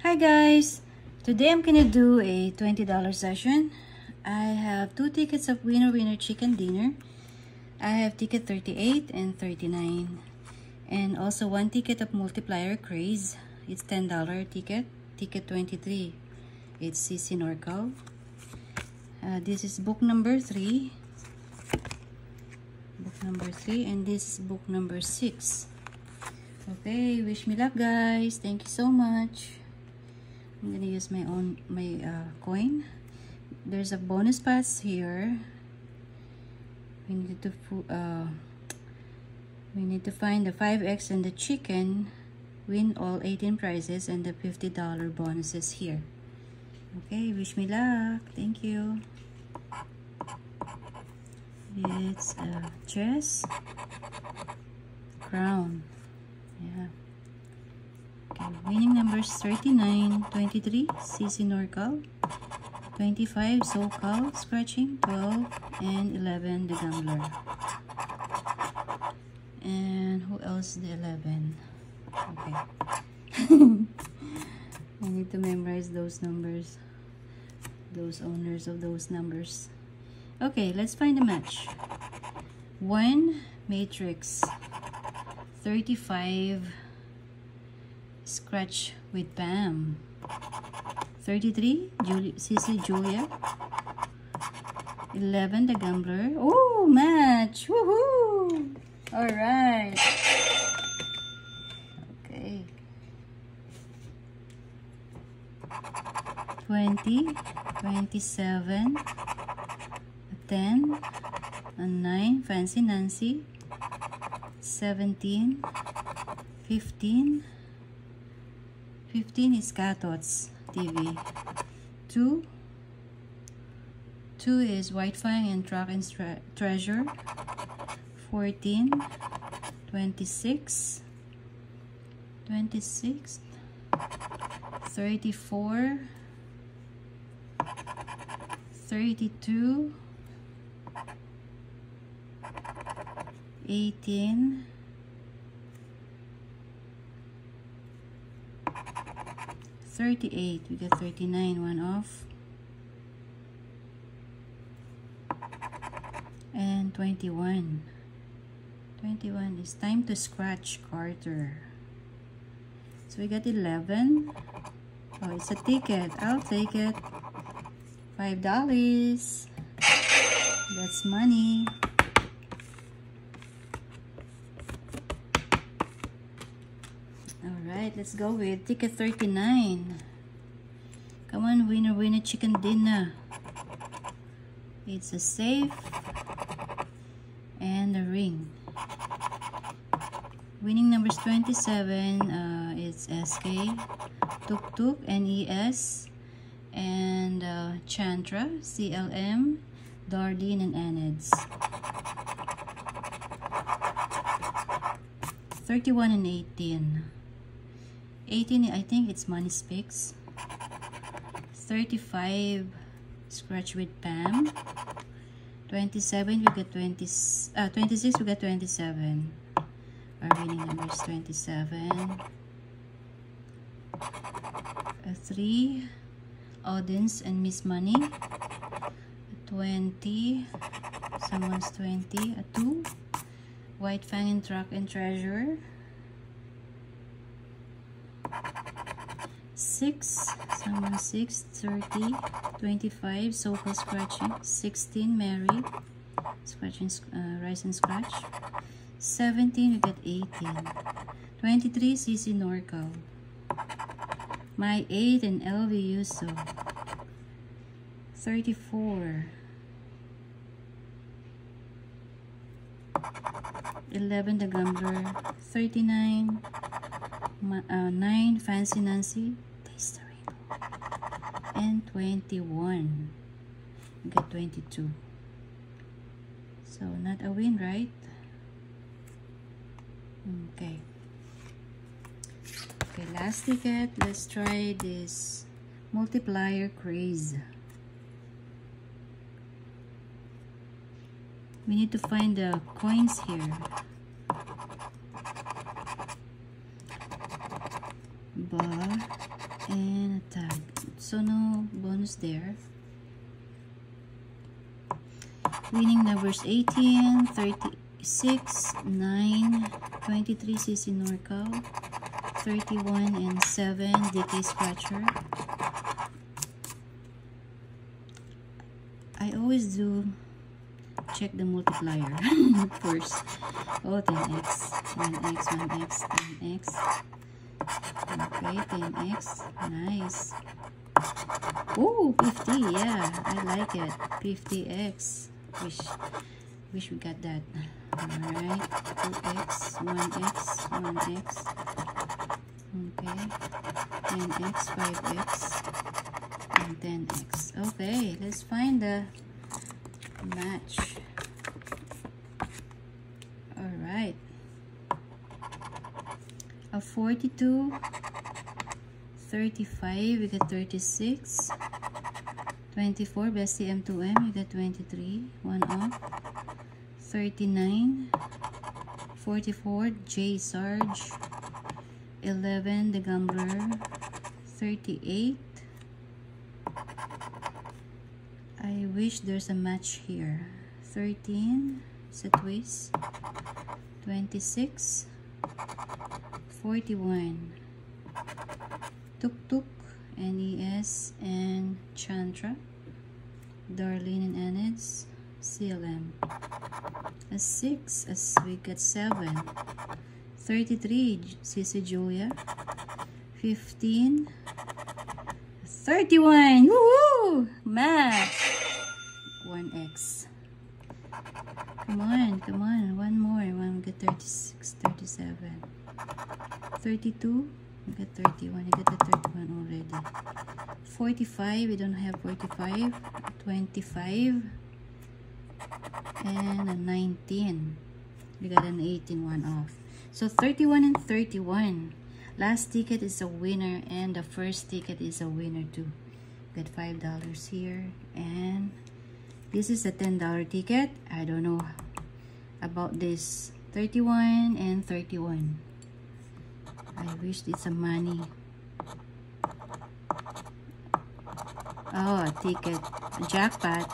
Hi guys! Today I'm gonna do a $20 session. I have 2 tickets of Winner Winner Chicken Dinner. I have ticket 38 and 39. And also 1 ticket of Multiplier Craze. It's $10 ticket. Ticket 23. It's CC Norcal. This is book number 3. Book number 3, and this is book number 6. Okay, wish me luck guys. Thank you so much. I'm gonna use my coin. There's a bonus pass here. We need to find the 5x and the chicken, win all 18 prizes, and the $50 bonuses here. Okay, wish me luck. Thank you. It's a chess, crown. Yeah. Okay, winning numbers 39, 23, CC Norcal, 25, SoCal, scratching, 12, and 11, the gambler. And who else the 11? Okay. I need to memorize those numbers, those owners of those numbers. Okay, let's find a match. 1, Matrix, 35, Scratch with Pam, 33, CC Julia, 11, the gambler. Oh, match! Woohoo! All right. Okay. 20, 27, 10, and 9, Fancy Nancy, 17, 15, 15 is Catots TV, 2 is White Fang and Track and Treasure, 14, 26, 34, 32, 18, 38, we got 39, one off, and 21. 21 is time to scratch Carter. So we got 11. Oh, it's a ticket. I'll take it. $5. That's money. Alright, let's go with ticket 39. Come on, Winner Winner Chicken Dinner. It's a safe and a ring. Winning numbers 27, it's SK, Tuk Tuk, NES, and Chantra, CLM, Darlene, and Aneds. 31 and 18. 18, I think it's Money Speaks. 35, Scratch with Pam. 27, we got 26, we got 27. Our winning number is 27. 3, Audience and Miss Money. 20, someone's 20. 2, White Fang and Track and Treasure. 6, someone's 6. 30, 25, SoCal scratching. 16, Mary, scratching, Rise and Scratch. 17, we got 18. 23, CC Norcal. My 8 and LV Yuso. 34. 11, the gambler. 39. 9, Fancy Nancy. Taste the rainbow. And 21. We got 22. So not a win, right? Okay. Okay, last ticket. Let's try this Multiplier Craze. We need to find the coins here. Ba, and a tag. So no bonus there. Winning numbers 18, 36, 9, 23 CC Norcal, 31 and 7 DK Scratcher. I always do check the multiplier first. Oh, 10x, 1x, 1x, 10x. Okay, 10x, nice. Oh, 50, yeah, I like it. 50x. Wish we got that. Alright, 2x, 1x, 1x. Okay, 10x, 5x, and 10x. Okay, let's find the match. Alright, a 42, 35, we got 36, 24, Bestie M2M, we got 23, 1 off, 39, 44, J Sarge, 11, The Gambler, 38. I wish there's a match here. 13, it's a twist, 26, 41, Tuk Tuk, NES, and Chantra, Darlene and Anids, CLM. A 6, as we got 7, 33, CC Julia, 15, 31, woohoo! Match! 1x. Come on, one more. We got 36, 37, 32, we got 31, we got the 31 already. 45, we don't have 45, 25, and a 19. We got an 18, 1 off. So 31 and 31. Last ticket is a winner and the first ticket is a winner too. Got $5 here, and this is a $10 ticket. I don't know about this 31 and 31. I wish it's a money. Oh, a ticket, a jackpot.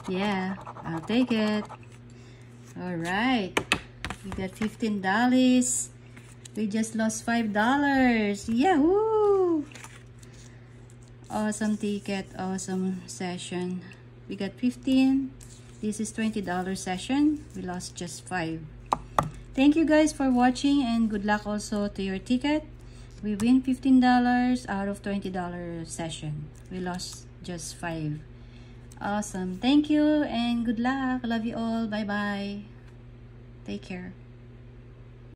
Yeah, I'll take it. All right, we got $15. We just lost $5. Yahoo! Awesome ticket, awesome session. We got 15. This is $20 session. We lost just 5. Thank you guys for watching, and good luck also to your ticket. We win $15 out of $20 session. We lost just 5. Awesome. Thank you and good luck. Love you all. Bye bye. Take care.